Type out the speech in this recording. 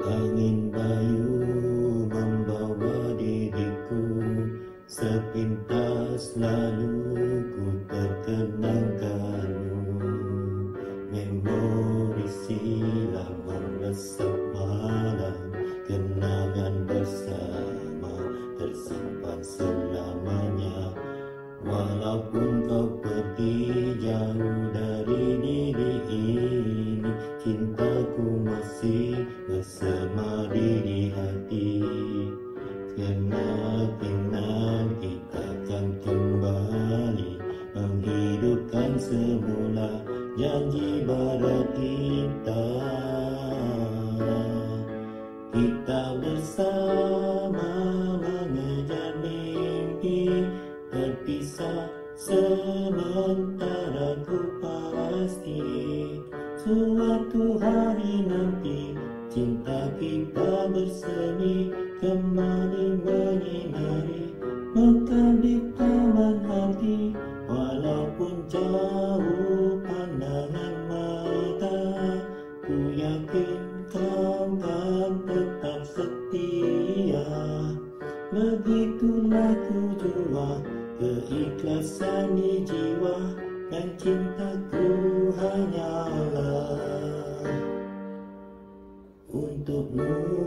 Angin bayu membawa diriku, sepintas lalu ku terkenangkanmu. Memori silam meresap malam, kenangan bersama tersimpan selamanya. Walaupun kau pergi jauh dari diri ini, cintaku masih bersemadi di hati. Kemungkinan kita akan kembali menghidupkan semula janji pada kita. Kita bersama mengejar mimpi, terpisah sementara ku pasti. Suatu hari nanti cinta kita bersemi, kembali menyinari mekar di taman hati. Walaupun jauh pandangan mata, ku yakin kau kan tetap setia. Begitulah tujuan keikhlasan di jiwa, dan cintaku hanyalah untukmu.